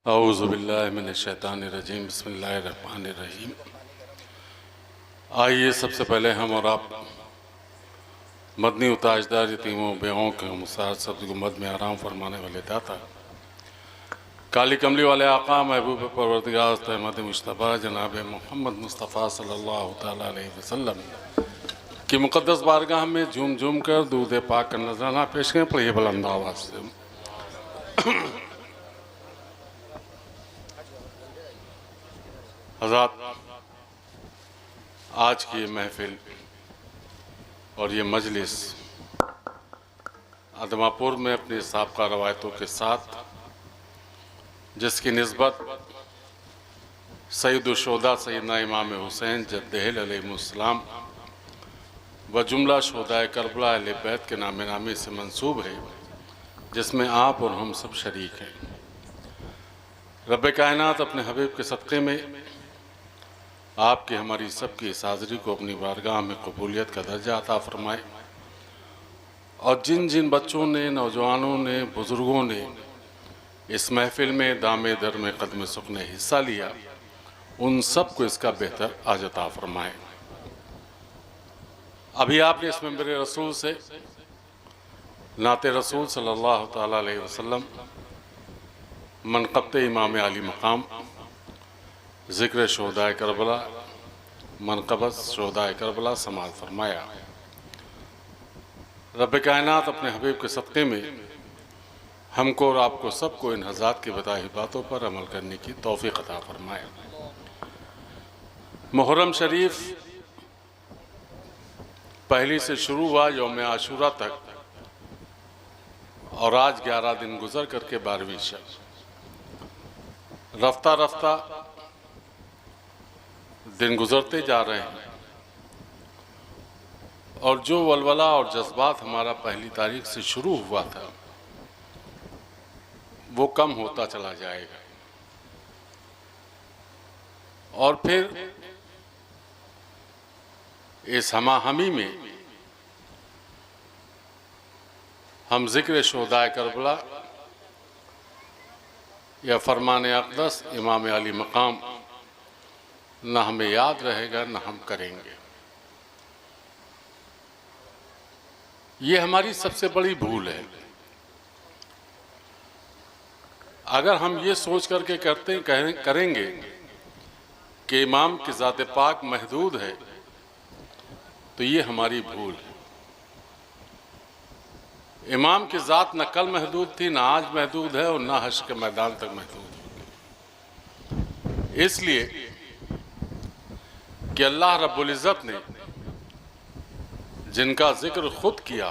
औज़ुबिल्लाहि मिनश्शैतानिर्रजीम बिस्मिल्लाहिर्रहमानिर्रहीम। आइए सबसे पहले हम और आप मदनी उताजदार यतीमों बेओं के मुसार सब्ज़ गुम्बद में आराम फरमाने वाले दाता काली कमली वाले आका महबूब परवरदिगार अहमद मुश्तबा जनाब मोहम्मद मुस्तफ़ा सल्लल्लाहु तआला अलैहि वसल्लम की मुक़द्दस बारगाह में झूम झूम कर दूध पाक का नजराना पेश करें। पढ़िए बुलंद आवाज़ से। हज़रात, आज की ये महफिल और ये मजलिस आदमापुर में अपनी साबका रवायतों के साथ, जिसकी निस्बत सैयदुश्शोदा सैयदना इमाम हुसैन जद्दहिल अलैहिस्सलाम व जुमला शोदाए करबला अहले बैत के नामे नामी से मंसूब है, जिसमें आप और हम सब शरीक हैं। रब्बे कायनात अपने हबीब के सदक़े में आपकी हमारी सबकी इस हाज़िरी को अपनी बारगाह में कबूलियत का दर्जा अता फरमाए। और जिन जिन बच्चों ने, नौजवानों ने, बुज़ुर्गों ने इस महफिल में दामे दर में कदम सुख ने हिस्सा लिया, उन सब को इसका बेहतर आज अता फरमाए। अभी आपने इस मेंबर रसूल से नाते रसूल सल्लल्लाहु तआला अलैहि वसल्लम, मनक़बत इमाम अली मकाम, ज़िक्र शोहदाए करबला, मनक़बत शोहदाए करबला समाअत फरमाया। रब्बे कायनात अपने हबीब के सदक़े में हमको और आपको सबको इन हज़रात की बताई बातों पर अमल करने की तौफ़ीक़ अता फरमाया। मुहर्रम शरीफ पहली से शुरू हुआ यौम आशूरा तक, और आज 11 दिन गुजर करके 12वीं शब। रफ्ता रफ्ता दिन गुजरते जा रहे हैं और जो वलवला और जज्बात हमारा पहली तारीख से शुरू हुआ था वो कम होता चला जाएगा। और फिर इस हमाहमी में हम ज़िक्र शोहदाए करबला या फरमान अक़दस इमाम अली मकाम न हमें याद रहेगा न हम करेंगे। ये हमारी सबसे बड़ी भूल है। अगर हम ये सोच करके करेंगे कि इमाम की ज़ात पाक महदूद है, तो ये हमारी भूल है। इमाम की ज़ात न कल महदूद थी, न आज महदूद है और न हश्र के मैदान तक महदूद है। इसलिए कि अल्लाह रब्बुल इज़्ज़त ने जिनका जिक्र खुद किया,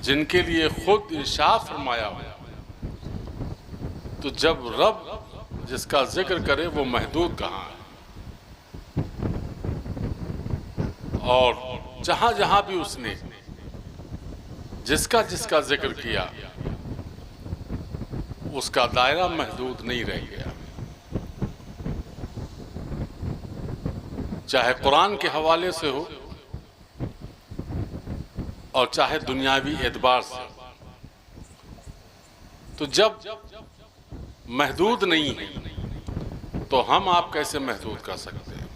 जिनके लिए खुद इरशाद फरमाया, तो जब रब जिसका जिक्र करे वो महदूद कहाँ है। और जहाँ जहाँ भी उसने जिसका जिसका जिक्र किया, उसका दायरा महदूद नहीं रह गया। चाहे कुरान के हवाले से हो और चाहे दुनियावी एतबार से। तो जब महदूद नहीं है तो हम आप कैसे महदूद कर सकते हैं।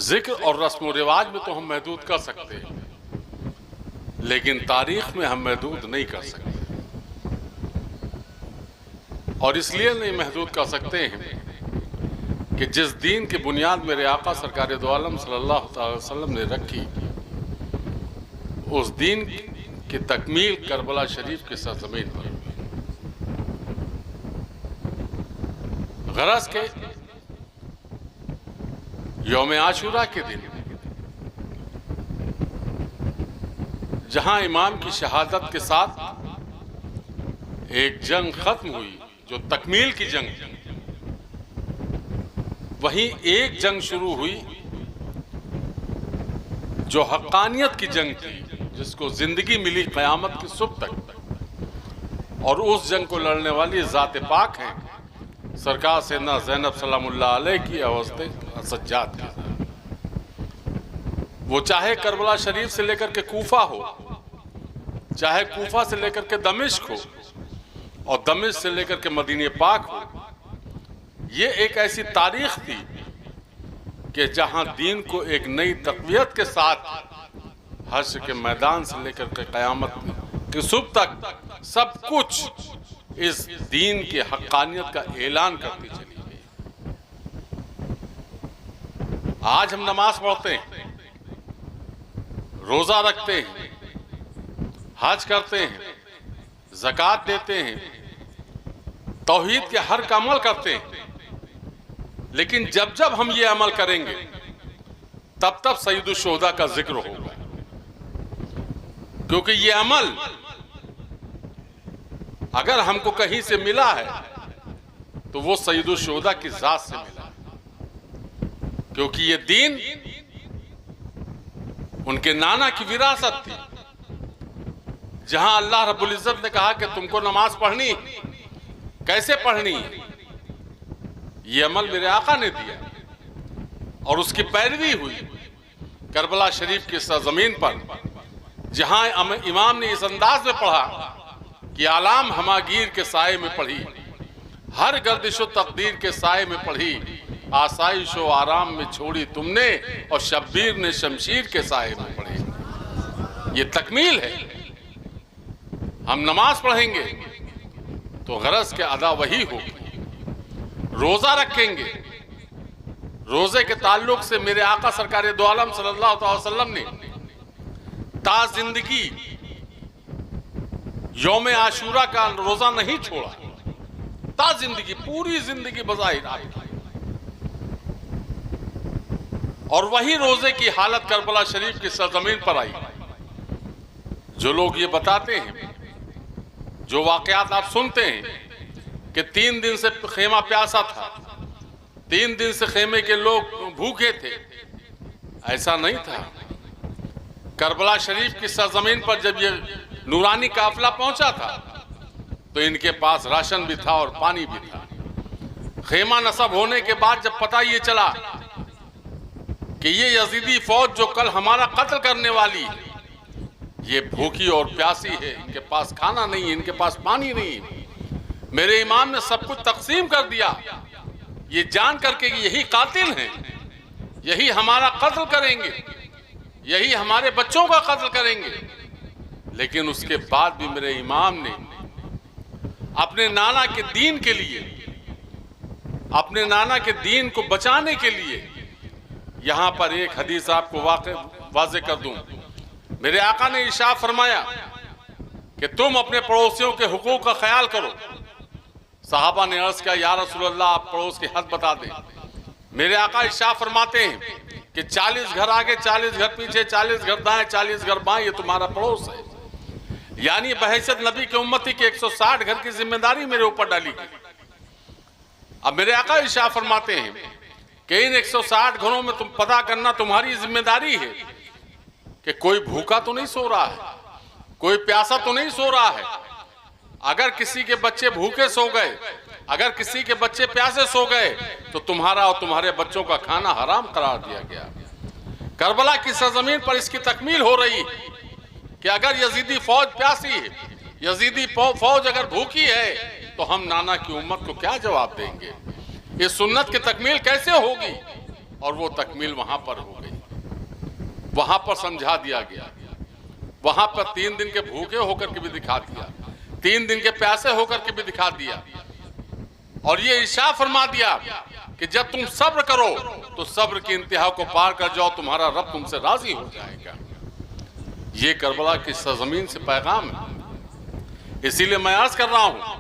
जिक्र और रस्म व रिवाज में तो हम महदूद कर सकते हैं, लेकिन तारीख में हम महदूद नहीं कर सकते। और इसलिए नहीं महदूद कर सकते हैं कि जिस दीन की बुनियाद मेरे आका सरकार दो आलम सल्लल्लाहु अलैहि वसल्लम ने रखी, उस दीन की तकमील करबला शरीफ के सरज़मीन पर। गरज के यौम आशूरा के दिन जहां इमाम की शहादत के साथ एक जंग खत्म हुई जो तकमील की जंग, वहीं एक जंग शुरू हुई जो हक्कानियत की जंग थी, जिसको जिंदगी मिली क़यामत की सुबह तक। और उस जंग को लड़ने वाली ज़ात पाक हैं सरकार सैयदना ज़ैनब सलामुल्लाह अलैह की अवस्थे सज्जाद का। वो चाहे करबला शरीफ से लेकर के कूफा हो, चाहे कूफा से लेकर के दमिश्क हो और दमिश्क से लेकर के मदीने पाक हो, ये एक ऐसी तारीख थी कि जहां दीन को एक नई तक़वियत के साथ हश्र के मैदान से लेकर के क़यामत की सुबह तक सब कुछ इस दीन की हक़ानियत का ऐलान करती चली गई। आज हम नमाज पढ़ते हैं, रोज़ा रखते हैं, हज करते हैं, ज़कात देते हैं, तौहीद के हर का अमल करते हैं, लेकिन जब जब हम ये अमल करेंगे तब तब सईदुल शुहदा का जिक्र होगा, क्योंकि ये अमल अगर हमको कहीं से मिला है तो वो सईदुल शुहदा की जात से मिला है, क्योंकि ये दीन उनके नाना की विरासत थी। जहां अल्लाह रब्बुल इज्जत ने कहा कि तुमको नमाज पढ़नी, कैसे पढ़नी है, ये अमल मेरे आका ने दिया और उसकी पैरवी हुई। करबला शरीफ की सरजमीन पर जहां इमाम ने इस अंदाज में पढ़ा कि आलाम हमागीर के साए में पढ़ी, हर गर्दिशो तकदीर के साए में पढ़ी, आसाइश व आराम में छोड़ी तुमने और शब्बीर ने शमशीर के साए में पढ़ी। ये तकमील है। हम नमाज पढ़ेंगे तो गरज के अदा वही होगी, रोजा रखेंगे, रोजे के ताल्लुक से मेरे आका सरकार दो आलम सल्लल्लाहु अलैहि वसल्लम ने ता जिंदगी यौम आशूरा का रोजा नहीं छोड़ा, ता जिंदगी, पूरी जिंदगी बज़ाहिर आपकी। और वही रोजे की हालत करबला शरीफ की सरजमीन पर आई। जो लोग ये बताते हैं, जो वाकयात आप सुनते हैं कि 3 दिन से खेमा प्यासा था, 3 दिन से खेमे के लोग भूखे थे, ऐसा नहीं था। करबला शरीफ की सरजमीन पर जब ये नूरानी काफिला पहुंचा था तो इनके पास राशन भी था और पानी भी था। खेमा नस्ब होने के बाद जब पता ये चला कि ये यजीदी फौज जो कल हमारा कत्ल करने वाली है, ये भूखी और प्यासी है, इनके पास खाना नहीं है, इनके पास पानी नहीं है, मेरे इमाम ने सब कुछ तकसीम कर दिया, ये जान करके कि यही कातिल हैं, यही हमारा कत्ल करेंगे, यही हमारे बच्चों का कत्ल करेंगे। लेकिन उसके बाद भी मेरे इमाम ने अपने नाना के दीन के लिए, अपने नाना के दीन को बचाने के लिए, यहां पर एक हदीस आपको वाज़े कर दूं। मेरे आका ने इरशाद फरमाया कि तुम अपने पड़ोसियों के हुकूक का ख्याल करो। सहाबा ने अर्ज किया, या रसूल अल्लाह, आप पड़ोस के हद बता दें। मेरे आका इरशाद फरमाते हैं कि 40 घर आगे, 40 घर पीछे, 40 घर दाएं, 40 घर बाएं, ये तुम्हारा पड़ोस है। यानी बहैसियत नबी के उम्मती के 160 घर की जिम्मेदारी मेरे ऊपर डाली गई। अब मेरे आका इरशाद फरमाते हैं कि इन 160 घरों में तुम पता करना तुम्हारी जिम्मेदारी है कि कोई भूखा तो नहीं सो रहा है, कोई प्यासा तो नहीं सो रहा है। अगर किसी के बच्चे भूखे सो गए, अगर किसी के बच्चे प्यासे सो गए, तो तुम्हारा और तुम्हारे बच्चों का खाना हराम करार दिया गया। करबला की सरजमीन पर इसकी तकमील हो रही कि अगर यजीदी फौज प्यासी है, यजीदी फौज अगर भूखी है, तो हम नाना की उम्मत को क्या जवाब देंगे? इस सुन्नत की तकमील कैसे होगी? और वो तकमील वहां पर हो गई, वहां पर समझा दिया गया, वहां पर 3 दिन के भूखे होकर के भी दिखा दिया, 3 दिन के प्यासे होकर के भी दिखा दिया, और ये इरशाद फरमा दिया कि जब तुम सब्र करो तो सब्र की इंतहा को पार कर जाओ, तुम्हारा रब तुमसे राजी हो जाएगा। ये करबला की सरजमीन से पैगाम है। इसीलिए मैं अर्ज कर रहा हूं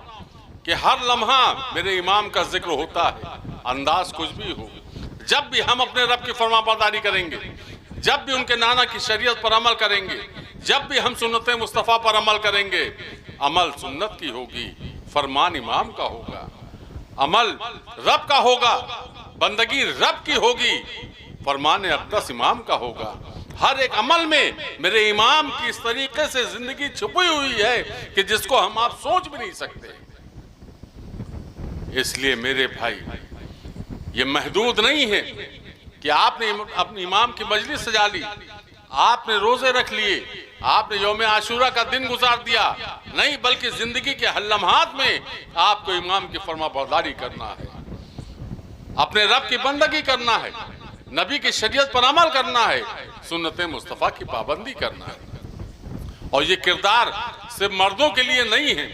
कि हर लम्हा मेरे इमाम का जिक्र होता है, अंदाज कुछ भी हो। जब भी हम अपने रब की फरमाबरदारी करेंगे, जब भी उनके नाना की शरीयत पर अमल करेंगे, जब भी हम सुन्नत मुस्तफ़ा पर अमल करेंगे, अमल सुन्नत की होगी, फरमान इमाम का होगा, अमल रब का होगा, बंदगी रब की होगी, फरमान अक़दस इमाम का होगा। हर एक अमल में मेरे इमाम की इस तरीके से जिंदगी छुपी हुई है कि जिसको हम आप सोच भी नहीं सकते। इसलिए मेरे भाई, ये महदूद नहीं है कि आपने अपने इमाम की मजलिस सजा ली, आपने रोजे रख लिए, आपने यौम आशूरा का दिन गुजार दिया, नहीं बल्कि जिंदगी के हर लम्हात में आपको इमाम की फरमाबरदारी करना है, अपने रब की बंदगी करना है, नबी की शरीयत पर अमल करना है, सुन्नत मुस्तफ़ा की पाबंदी करना है। और ये किरदार सिर्फ मर्दों के लिए नहीं है,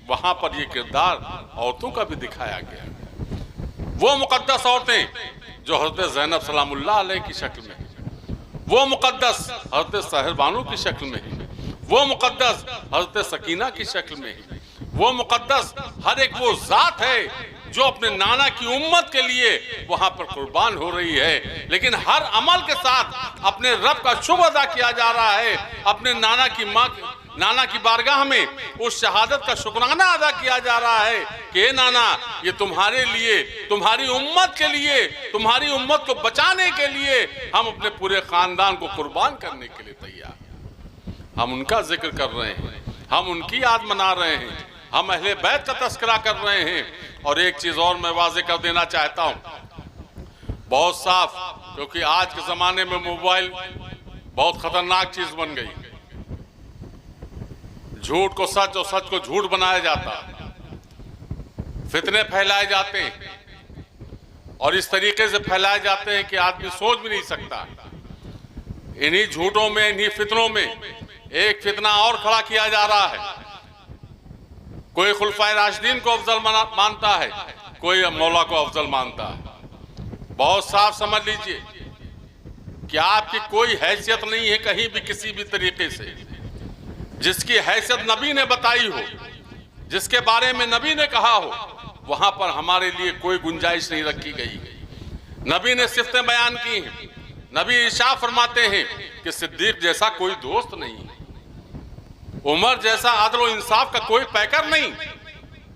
वहां पर ये किरदार औरतों का भी दिखाया गया है। वो मुकद्दस औरतें जो हज़रत ज़ैनब सलामुल्लाह अलैह की शक्ल में, वो मुकद्दस हज़रत सहर बानो की शक्ल में, वो मुकद्दस हज़रत सकीना की शक्ल में, वो मुकद्दस हर एक वो ज़ात है जो अपने नाना की उम्मत के लिए वहां पर कुर्बान हो रही है, लेकिन हर अमल के साथ अपने रब का शुक्र अदा किया जा रहा है, अपने नाना की बारगाह में उस शहादत का शुक्राना अदा किया जा रहा है कि नाना, ये तुम्हारे लिए, तुम्हारी उम्मत के लिए, तुम्हारी उम्मत को बचाने के लिए हम अपने पूरे खानदान को कुर्बान करने के लिए तैयार। हम उनका जिक्र कर रहे हैं, हम उनकी याद मना रहे हैं, हम अहले बैत का तस्करा कर रहे हैं। और एक चीज और मैं वाज़े कर देना चाहता हूं, बहुत साफ, क्योंकि आज के जमाने में मोबाइल बहुत खतरनाक चीज बन गई। झूठ को सच और सच को झूठ बनाया जाता, फितने फैलाए जाते हैं और इस तरीके से फैलाए जाते हैं कि आदमी सोच भी नहीं सकता। इन्हीं झूठों में, इन्हीं फितनों में एक फितना और खड़ा किया जा रहा है। कोई खुलफाए राशिदीन को अफजल मानता है, कोई मौला को अफजल मानता है। बहुत साफ समझ लीजिए कि आपकी कोई हैसियत नहीं है कहीं भी किसी भी तरीके से। जिसकी हैसियत नबी ने बताई हो, जिसके बारे में नबी ने कहा हो, वहां पर हमारे लिए कोई गुंजाइश नहीं रखी गई। नबी ने सिफ़तें बयान की हैं। नबी इरशाद फरमाते हैं कि सिद्दीक जैसा कोई दोस्त नहीं, उमर जैसा अदल और इंसाफ का कोई पैकर नहीं,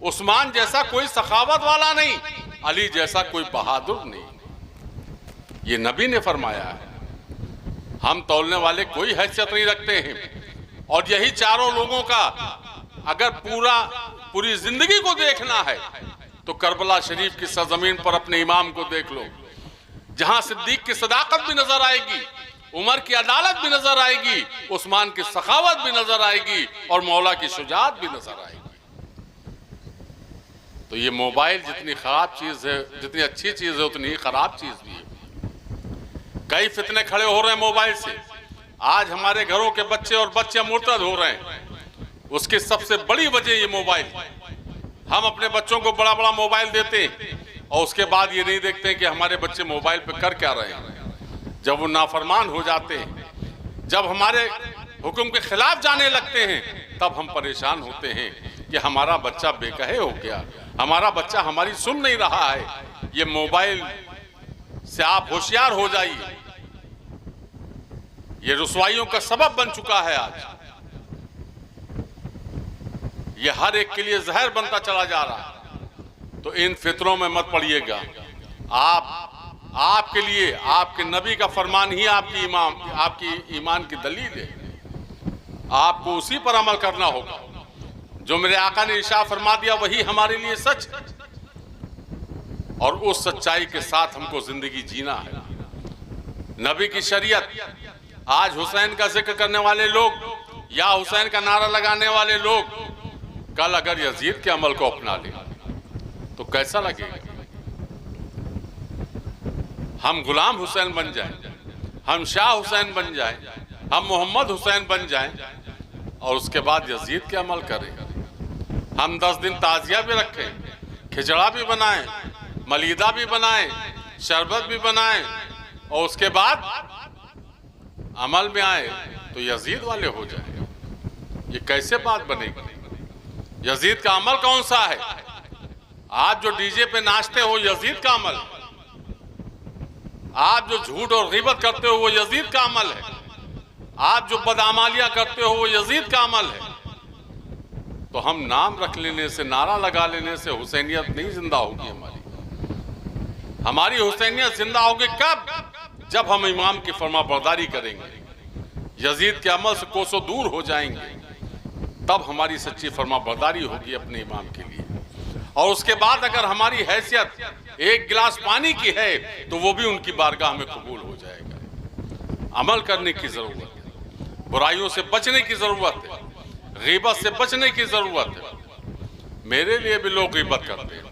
उस्मान जैसा कोई सखावत वाला नहीं, अली जैसा कोई बहादुर नहीं। ये नबी ने फरमाया है। हम तौलने वाले कोई हैसियत नहीं रखते हैं। और यही चारों लोगों का अगर पूरी जिंदगी को देखना है तो करबला शरीफ की सरजमीन पर अपने इमाम को देख लो, जहां सिद्दीक की सदाकत भी नजर आएगी, उमर की अदालत भी नजर आएगी, उस्मान की सखावत भी नजर आएगी और मौला की शुजाअत भी नजर आएगी। तो ये मोबाइल जितनी खराब चीज है, जितनी अच्छी चीज है, उतनी ही खराब चीज भी है। कई फितने खड़े हो रहे हैं मोबाइल से। आज हमारे घरों के बच्चे और बच्चे मुर्तद हो रहे हैं, उसकी सबसे बड़ी वजह ये मोबाइल। हम अपने बच्चों को बड़ा बड़ा मोबाइल देते हैं और उसके बाद ये नहीं देखते हैं कि हमारे बच्चे मोबाइल पे कर क्या रहे हैं। जब वो नाफरमान हो जाते हैं, जब हमारे हुक्म के खिलाफ जाने लगते हैं, तब हम परेशान होते हैं कि हमारा बच्चा बेकहे हो गया, हमारा बच्चा हमारी सुन नहीं रहा है। ये मोबाइल से आप होशियार हो जाइए, ये रुसवाइयों का सबब बन चुका है। आज ये हर एक के लिए जहर बनता चला जा रहा है। तो इन फितरों में मत पड़िएगा। आपके लिए आपके नबी का फरमान ही आपकी ईमान की दलील है। आपको उसी पर अमल करना होगा। जो मेरे आका ने इरशाद फरमा दिया वही हमारे लिए सच है, और उस सच्चाई के साथ हमको जिंदगी जीना है। नबी की शरीयत। आज हुसैन का जिक्र करने वाले लोग या हुसैन का नारा लगाने वाले लोग कल अगर यजीद के अमल को अपना ले तो कैसा लगेगा? हम गुलाम हुसैन बन जाएं, हम शाह हुसैन बन जाएं, हम मोहम्मद हुसैन बन जाएं और उसके बाद यजीद के अमल करें। हम 10 दिन ताजिया भी रखें, खिचड़ा भी बनाएं, मलीदा भी बनाएं, शरबत भी बनाएं और उसके बाद अमल में आए तो यजीद वाले हो जाए। ये कैसे बात बनेगी? यजीद का अमल कौन सा है? आप जो डीजे पे नाचते हो यजीद का अमल, आप जो झूठ और गीबत करते हो वो यजीद का अमल है, आप जो बदआमालियां करते हो वो यजीद का अमल है। तो हम नाम रख लेने से, नारा लगा लेने से हुसैनियत नहीं जिंदा होगी। हमारी हुसैनियत जिंदा होगी कब? जब हम इमाम की फरमाबरदारी करेंगे, यजीद के अमल से कोसों दूर हो जाएंगे, तब हमारी सच्ची फरमाबरदारी होगी अपने इमाम के लिए। और उसके बाद अगर हमारी हैसियत एक गिलास पानी की है तो वो भी उनकी बारगाह में कबूल हो जाएगा। अमल करने की जरूरत है। बुराइयों से बचने की ज़रूरत है, गीबत से बचने की ज़रूरत है। मेरे लिए भी लोग गीबत करते हैं,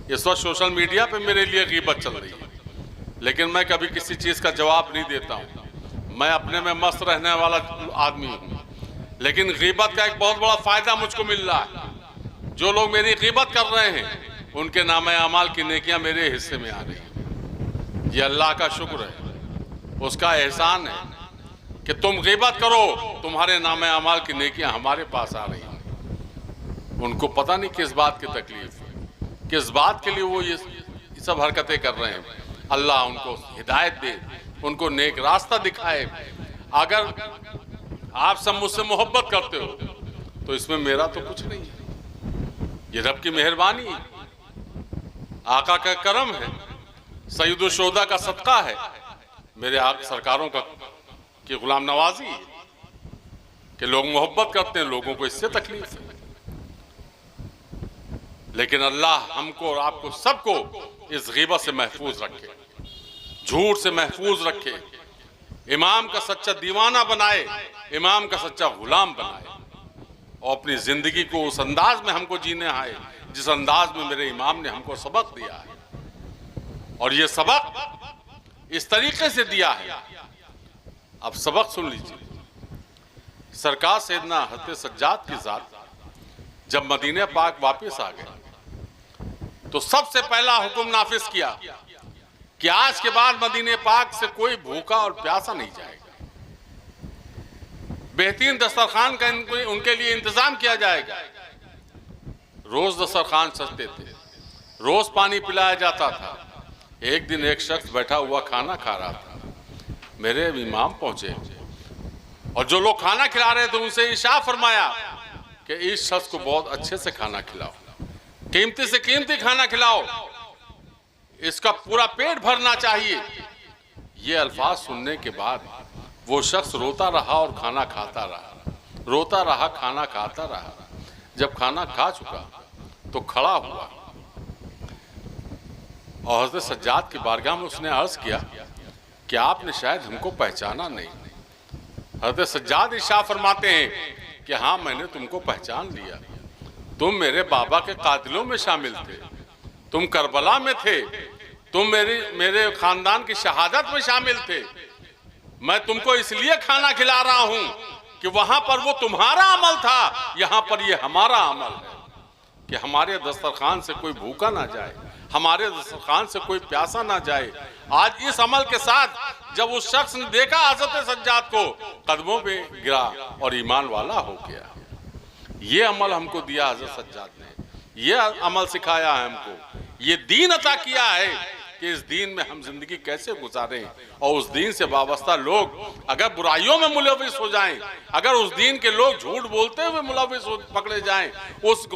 इस वक्त सोशल मीडिया पे मेरे लिए गीबत चल रही है, लेकिन मैं कभी किसी चीज़ का जवाब नहीं देता हूँ। मैं अपने में मस्त रहने वाला आदमी हूँ, लेकिन गीबत का एक बहुत बड़ा फ़ायदा मुझको मिल रहा है। जो लोग मेरी गीबत कर रहे हैं उनके नामे अमाल की नेकियां मेरे हिस्से में आ रही हैं। ये अल्लाह का शुक्र है, उसका एहसान है कि तुम गीबत करो, तुम्हारे नामे अमाल की नेकियां हमारे पास आ रही हैं। उनको पता नहीं किस बात की तकलीफ है, किस बात के लिए वो ये सब हरकतें कर रहे हैं। अल्लाह उनको हिदायत दे, उनको नेक रास्ता दिखाए। अगर आप सब मुझसे मोहब्बत करते हो तो इसमें मेरा तो कुछ नहीं है, ये रब की मेहरबानी है, आका का करम है, सैयदुल शोहदा का सदका है, मेरे सरकारों का की गुलाम नवाजी है कि लोग मोहब्बत करते हैं, लोगों को इससे तकलीफ है। लेकिन अल्लाह हमको और आपको सबको इस गीबत से महफूज रखे, झूठ से महफूज रखे, इमाम का सच्चा दीवाना बनाए, इमाम का सच्चा गुलाम बनाए, और अपनी जिंदगी को उस अंदाज में हमको जीने आए जिस अंदाज में मेरे इमाम ने हमको सबक दिया है। और ये सबक इस तरीके से दिया है, अब सबक सुन लीजिए। सरकार सैयदना हज़रत सज्जाद की ज़ात जब मदीने पाक वापस आ गए तो सबसे पहला हुक्म नाफिज किया कि आज के बाद मदीने पाक से कोई भूखा और प्यासा नहीं जाएगा। बेहतरीन दस्तरखान का उनके लिए इंतजाम किया जाएगा। रोज दस्तरखान सजते थे, रोज पानी पिलाया जाता था। एक दिन एक शख्स बैठा हुआ खाना खा रहा था, मेरे इमाम पहुंचे और जो लोग खाना खिला रहे थे उनसे इशारा फरमाया कि इस शख्स को बहुत अच्छे से खाना खिलाओ, कीमती से कीमती खाना खिलाओ, इसका पूरा पेट भरना चाहिए। ये अल्फाज सुनने के बाद वो शख्स रोता रहा और खाना खाता रहा, रोता रहा, खाना खाता रहा। जब खाना खा चुका तो खड़ा हुआ और हज़रत सज्जाद की बारगाह में उसने अर्ज किया कि आपने शायद हमको पहचाना नहीं। हज़रत सज्जाद इरशाद फरमाते हैं कि हाँ, मैंने तुमको पहचान लिया, तुम मेरे बाबा के कातिलों में शामिल थे, तुम करबला में थे, तुम मेरे खानदान की शहादत में शामिल थे। मैं तुमको इसलिए खाना खिला रहा हूं कि वहां पर वो तुम्हारा अमल था, यहां पर ये हमारा अमल है कि हमारे दस्तरखान से कोई भूखा ना जाए, हमारे दस्तरखान से कोई प्यासा ना जाए। आज इस अमल के साथ जब उस शख्स ने देखा हज़रत सज्जाद को, कदमों पे गिरा और ईमान वाला हो गया। ये अमल हमको दिया हज़रत सज्जाद ने, ये अमल सिखाया है हमको, ये दीन अता किया है कि इस दीन में हम जिंदगी कैसे गुजारें। और उस दीन से वाबस्ता लोग अगर बुराइयों में मुलविस हो जाएं, अगर उस दीन के लोग झूठ बोलते हुए मुलविस पकड़े जाएं, उस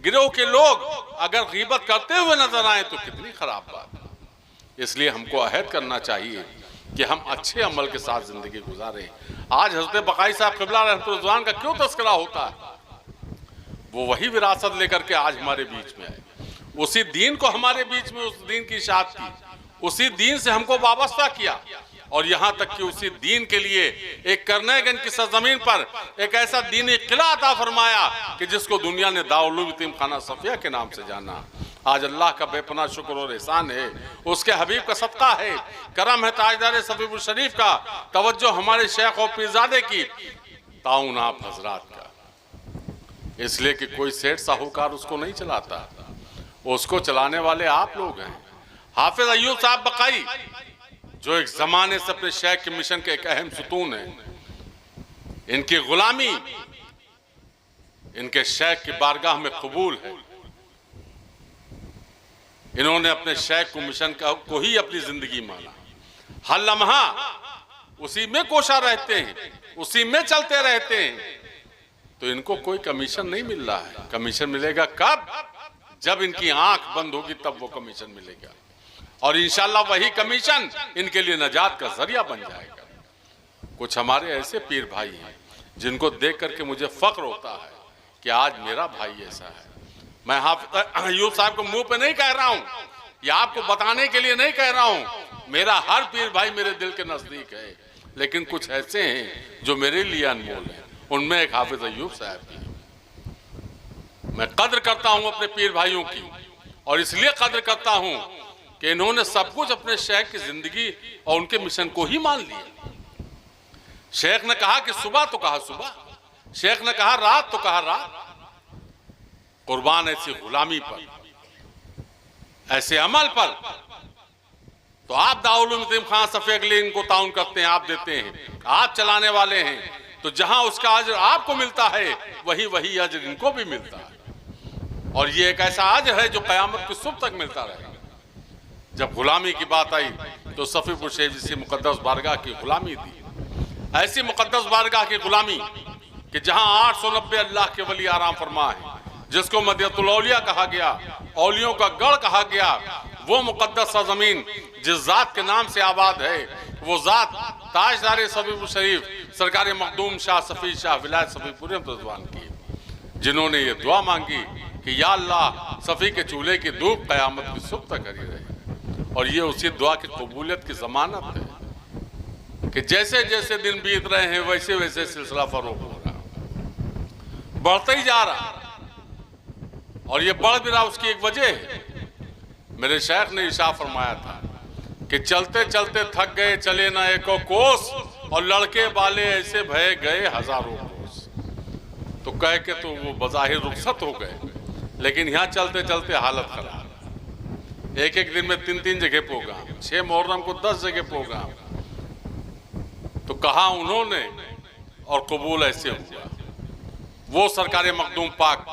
गिरोह के लोग अगर गीबत करते हुए नजर आए तो कितनी खराब बात है। इसलिए हमको अहद करना चाहिए कि हम अच्छे अमल के साथ जिंदगी गुजारें। आज हज़रत बकाई साहब क़िबला रहमतुल्लाह का क्यों तस्करा होता है? वो वही विरासत लेकर के आज हमारे बीच में आए, उसी दीन को हमारे बीच में, उस दीन की इशाअत की, उसी दीन से हमको वाबस्ता किया। और यहाँ तक कि उसी दीन के लिए एक करनेगंज की सरजमीन पर एक ऐसा दीनी किला अता फरमाया कि जिसको दुनिया ने दारुल यतीम खाना सफिया के नाम से जाना। आज अल्लाह का बेपनाह शुक्र और एहसान है, उसके हबीब का सदका है, करम है ताजदार सफीपुर शरीफ का, तवज्जो हमारे शेख और पीरजादे की, ताउन आप हजरात का। इसलिए कि कोई सेठ साहूकार उसको नहीं चलाता, उसको चलाने वाले आप लोग हैं। हाफिज अय्यूब साहब बकाई जो एक जमाने से अपने शेख के मिशन के एक अहम सुतून है, इनकी गुलामी इनके शेख की बारगाह में कबूल है। इन्होंने अपने शेख को मिशन को ही अपनी जिंदगी माना, हर लम्हा उसी में कोशा रहते हैं, उसी में चलते रहते हैं। तो इनको कोई कमीशन नहीं मिल रहा है। कमीशन मिलेगा कब? जब इनकी आंख बंद होगी तब वो कमीशन मिलेगा, और इंशाल्लाह वही कमीशन इनके लिए नजात का जरिया बन जाएगा। कुछ हमारे ऐसे पीर भाई हैं जिनको देख करके मुझे फख्र होता है कि आज मेरा भाई ऐसा है। मैं हाफिज अय्यूब साहब को मुंह पे नहीं कह रहा हूं, या आपको बताने के लिए नहीं कह रहा हूं, मेरा हर पीर भाई मेरे दिल के नजदीक है। लेकिन कुछ ऐसे हैं जो मेरे लिए अनमोल हैं। उनमें एक हाफिज अय्यूब साहब की मैं कद्र करता हूं अपने पीर भाइयों की, और इसलिए कद्र करता हूं कि इन्होंने सब कुछ अपने शेख की जिंदगी और उनके मिशन को ही मान लिया। शेख ने कहा कि सुबह तो कहा सुबह, शेख ने कहा रात तो कहा रात। कुर्बान ऐसी गुलामी पर, ऐसे अमल पर तो आप दाउल उल खान सफी अगले इनको ताउन करते हैं, आप देते हैं, आप चलाने वाले हैं। तो जहां उसका अजर आपको मिलता है वही अजर इनको भी मिलता है। और ये एक ऐसा अजर है जो कयामत की सुबह तक मिलता रहेगा। जब गुलामी की बात आई तो सफीपुर शरीफ जिसी मुकद्दस बारगाह की गुलामी थी, ऐसी मुकद्दस बारगाह की गुलामी कि जहां 890 अल्लाह के वली आराम फरमा है, जिसको मदियतुल औलिया कहा गया, औलियों का गढ़ कहा गया, वो मुकद्दस ज़मीन जिस जात के नाम से आबाद है, वो जात ताजदार सफीपुर शरीफ सरकार मखदूम शाह सफ़ी शाह विलायत सफीपुर रज़वान की, जिन्होंने ये दुआ मांगी कि या अल्लाह सफ़ी के चूल्हे की धूप क़यामत की सुबह तक करी रहे। और ये उसी दुआ की कबूलियत की ज़मानत है कि जैसे जैसे दिन बीत रहे हैं वैसे वैसे सिलसिला फरोग हो रहा, बढ़ते ही जा रहा, और ये बढ़ भी रहा। उसकी एक वजह है, मेरे शेख ने इरशाद फरमाया था कि चलते चलते थक गए चले ना एको कोस, और लड़के वाले ऐसे भय गए हजारों कोस। तो कह के तो वो बज़ाहिर रुखसत हो गए, लेकिन यहाँ चलते चलते हालत खराब। एक एक दिन में 3-3 जगह प्रोग्राम, 6 मुहर्रम को 10 जगह प्रोग्राम। तो कहा उन्होंने और कबूल ऐसे हुआ। वो सरकार मखदूम पाक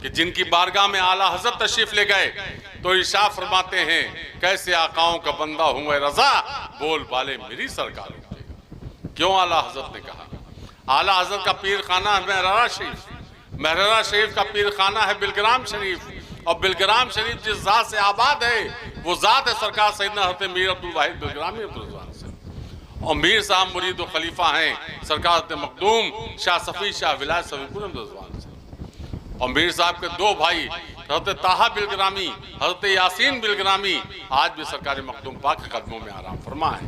कि जिनकी बारगाह में आला हजरत तशरीफ ले गए तो इरशाद फरमाते हैं कैसे आकाओं का बंदा हूं मैं रजा, बोल वाले मेरी सरकार उठेगा। क्यों आला हजरत ने कहा? आला हजरत का पीर खाना है महरारा शरीफ, महरारा शरीफ का पीर खाना है बिलग्राम शरीफ, और बिलग्राम शरीफ जिस जात से आबाद है वो जात है सरकार सैयदना हज़रत मीर अब्दुल वाहिद बिलग्रामी अब्दुल से, और मीर साहब मुरीद व खलीफा हैं सरकार हज़रत मखदूम शाह सफ़ी शाह विलायत सफीपुर रज़वान से। और मीर साहब के 2 भाई हज़रत ताहा बिलग्रामी, हज़रत यासीन बिलग्रामी आज भी सरकार मखदूम पाक के कदमों में आराम फरमा है।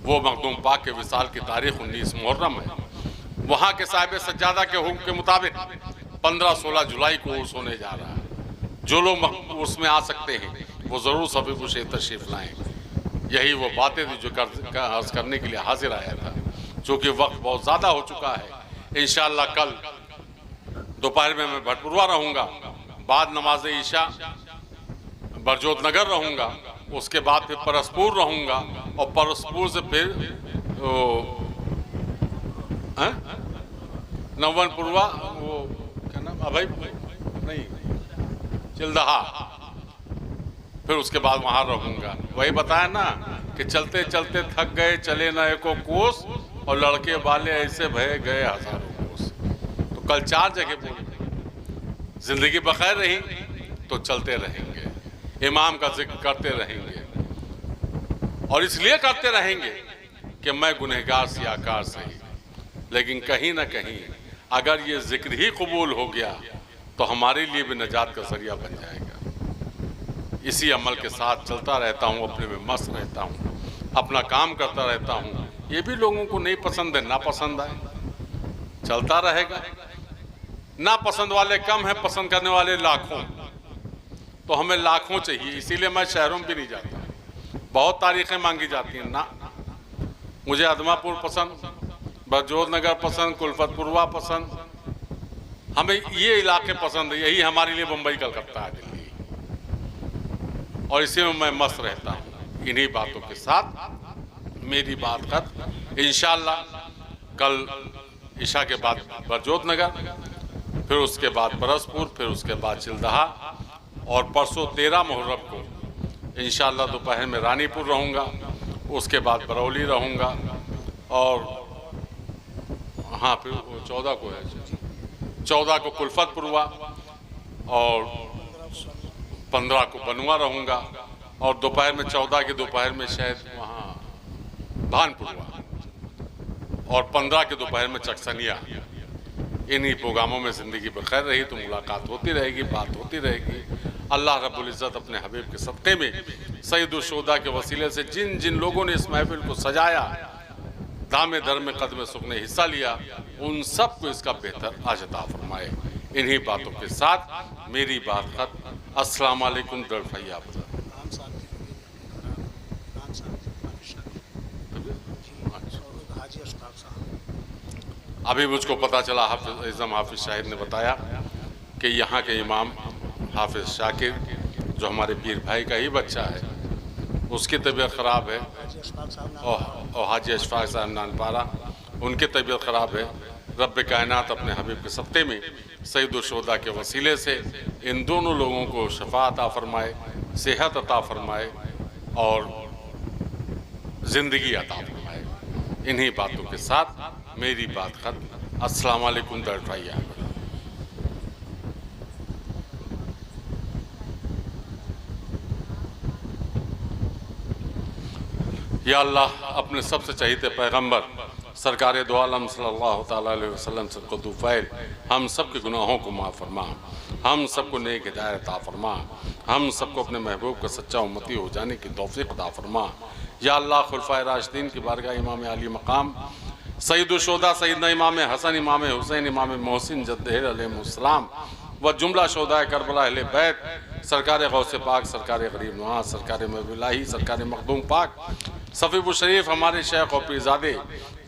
वो मखदूम पाक के विसाल की तारीख 19 मुहर्रम है। वहाँ के साहिब सज्जादा के हुक्म के मुताबिक 15-16 जुलाई को उर्स होने जा रहा है। जो लोग उर्स में आ सकते हैं वो ज़रूर सफीपुर शरीफ तशरीफ लाएँ। यही वो बातें थी जो अर्ज करने के लिए हाजिर आया था। चूँकि वक्त बहुत ज़्यादा हो चुका है, इंशाअल्लाह कल दोपहर में मैं भटपुरवा रहूँगा, बाद नमाज ईशा बरजोत नगर रहूँगा, उसके बाद फिर परसपुर रहूँगा, और परसपुर से फिर नवनपुरवा, वो क्या नाम अभय नहीं चिल्दहा, फिर उसके बाद वहाँ रहूँगा। वही बताया ना कि चलते चलते थक गए चले ना एको कोस, और लड़के वाले ऐसे भय गए हजारों कोस। तो कल 4 जगह बोले, जिंदगी बखैर रही तो चलते रहेंगे, इमाम का जिक्र करते रहेंगे, और इसलिए करते रहेंगे कि मैं गुनहगार सियाकार सही, लेकिन कहीं ना कहीं अगर ये जिक्र ही कबूल हो गया तो हमारे लिए भी नजात का जरिया बन जाएगा। इसी अमल के साथ चलता रहता हूँ, अपने में मस्त रहता हूँ, अपना काम करता रहता हूँ। ये भी लोगों को नहीं पसंद है, ना पसंद आए, चलता रहेगा। ना पसंद वाले कम है, पसंद करने वाले लाखों। तो हमें लाखों चाहिए, इसीलिए मैं शहरों में भी नहीं जाता। बहुत तारीखें मांगी जाती हैं ना, मुझे अदमापुर पसंद, बरजोत नगर पसंद, कुलफतपुरवा पसंद, हमें ये इलाके पसंद है। यही हमारे लिए मुंबई कलकत्ता है, दिल्ली, और इसी में मैं मस्त रहता हूँ। इन्हीं बातों के साथ मेरी बात खत्म। इंशाअल्लाह कल ईशा के बाद बरजोत नगर, फिर उसके बाद परसपुर, फिर उसके बाद चिल्दहा, और परसों 13 मुहर्रम को इंशाअल्लाह दोपहर में रानीपुर रहूँगा, उसके बाद बरौली रहूँगा, और हाँ फिर 14 को है, 14 को कुलफतपुरवा, और 15 को बनुआ रहूँगा, और दोपहर में 14 के दोपहर में शायद वहाँ भानपुरवा, और 15 के दोपहर में चकसनिया। इन्हीं प्रोग्रामों में ज़िंदगी बखैर रही तो मुलाकात होती रहेगी, बात होती रहेगी। अल्लाह रब्बुल इज़्ज़त अपने हबीब के सदक़े में सैयदुश शुहदा के वसीले से जिन जिन लोगों ने इस महफिल को सजाया, दामे दर में कदम सुख ने हिस्सा लिया, उन सबको इसका बेहतर आज अता फरमाए। इन्हीं बातों के साथ मेरी बात खत्म। अस्सलाम वालेकुम। दरफैया अभी मुझको पता चला, हाफिज इज़म हाफिज शाहिद ने बताया कि यहाँ के इमाम हाफिज शाकिर, जो हमारे पीर भाई का ही बच्चा है, उसकी तबीयत ख़राब है, और हाजी अशफाक साहब नानपारा, उनकी तबीयत ख़राब है। रब कायनात अपने हबीब के सत्ते में सईदुल शुहदा के वसीले से इन दोनों लोगों को शफा अता फरमाए, सेहत अता फरमाए और ज़िंदगी अता फरमाए। इन्हीं बातों के साथ मेरी बात खत्म। अस्सलाम वालेकुम। दरफैया या अल्लाह, अपने सबसे चहीते पैगंबर सरकार दो आलम सल्लल्लाहु ताला अलैहि वसल्लम से क़ुद्दू फ़ैल हम सब के गुनाहों को माफ़ फरमा, हम सबको नेक हिदायत अता फरमा, हम सबको अपने महबूब का सच्चा उम्मती हो जाने की तौफ़ीक़ अता फरमा। या अल्लाह, खुलफ़ाए राशिदीन की बारगाह इमाम आली मकाम सईदुल शुहदा सैयदना इमाम हसन, इमाम हुसैन, इमाम मोहसिन जद्दहल अलैहिस्सलाम व जुमला शुहदाए करबला अहले बैत, सरकार गौसे पाक, सरकार गरीब नवाज, सरकार महबूबिल्लाही, सरकार मखदूम पाक, सफ़ीबुल शरीफ हमारे शेख और पीरजादे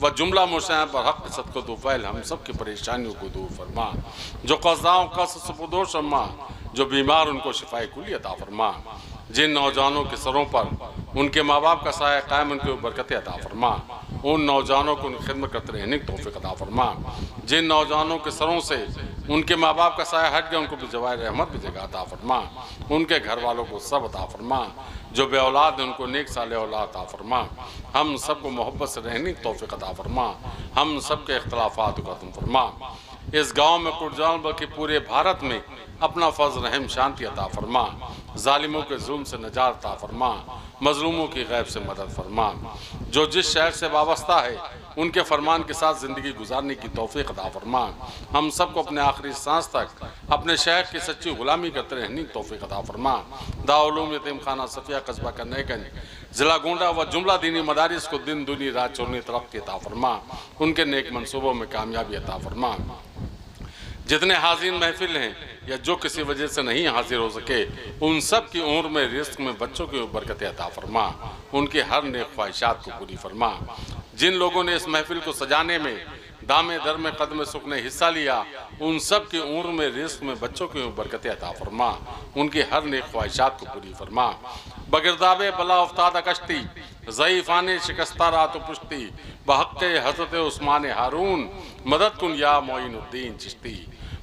व जुमला मुशैन पर हक़ सदक़ो दुफ़ैल हम सब की परेशानियों को दूर फरमा। जो क़ज़ाओं का सपुदोश फरमा, जो बीमार उनको शिफाए कुली अता फरमा। जिन नौजवानों के सरों पर उनके माँ बाप का साया कायम, उनके बरकतें अता फरमा। उन नौजवानों को उनकी खिदमत करते रहने की तौफ़ीक़ अता फरमा। जिन नौजवानों के सरों से उनके माँ बाप का साया हट गया, उनको भी जवाय रहमत भी जगह अता फरमा। उनके घर वालों को सब अता फरमा। जो बे औलाद है उनको नेक साले औलाद अता फरमा। हम सबको मोहब्बत से रहने की तौफ़ीक़ अता फरमा। हम सब के इख्तिलाफ़ात को ख़त्म फरमा। इस गाँव में कुर्जान बल्कि पूरे भारत में अपना फज़ल रहम शांति अता फरमा। जालिमों के जुल्म से नजात अता फरमा। मजलूमों की गैब से मदद फरमा। जो जिस शहर से वाबस्ता है उनके फरमान के साथ ज़िंदगी गुजारने की तौफ़ीक़ अता फरमा। हम सबको अपने आखिरी सांस तक अपने शहर की सच्ची ग़ुलामी करते रहने की तौफ़ीक़ अता फरमा। दारुल उलूम यतीम खाना सफ़िया कस्बा कन्नैगंज ज़िला गोंडा व जुमला दीनी मदारिस को दिन दुनी रात चौनी तरक्की अता फरमा। उनके नेक मनसूबों में कामयाबी अता फरमा। जितने हाज़िर महफिल हैं या जो किसी वजह से नहीं हाजिर हो सके, उन सब की उम्र में, रिज़्क़ में, बच्चों की बरकतें अता फरमा। उनकी हर नेक ख्वाहिशात को पूरी फरमा। जिन लोगों ने इस महफिल को सजाने में दामे दर में कदम सुख ने हिस्सा लिया, उन सब की उम्र में, रिज़्क़ में, बच्चों की बरकतें अता फरमा। उनकी हर नेक ख्वाहिशात को पूरी फरमा। बगिरदाबे बला उफ्तादा कश्ती, ज़ईफ़ाने शिकस्ता रात पुश्ती, बहक़्क़े हज़रत उस्मान हारून, मदद कुन या मोइनुद्दीन चिश्ती,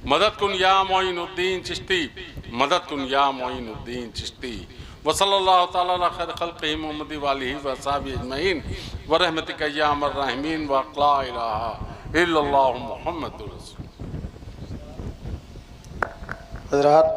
मदद कुन या मोइनुद्दीन चिश्ती, मदद कुन या मोइनुद्दीन चिश्ती। वसल्लल्लाहु तआला अला खैर खल्क़िही मुहम्मद व आलिही व अस्हाबिही अजमईन व रहमतिका या अरहमर राहिमीन व ला इलाहा इल्लल्लाहु मुहम्मदुर रसूल। हज़रात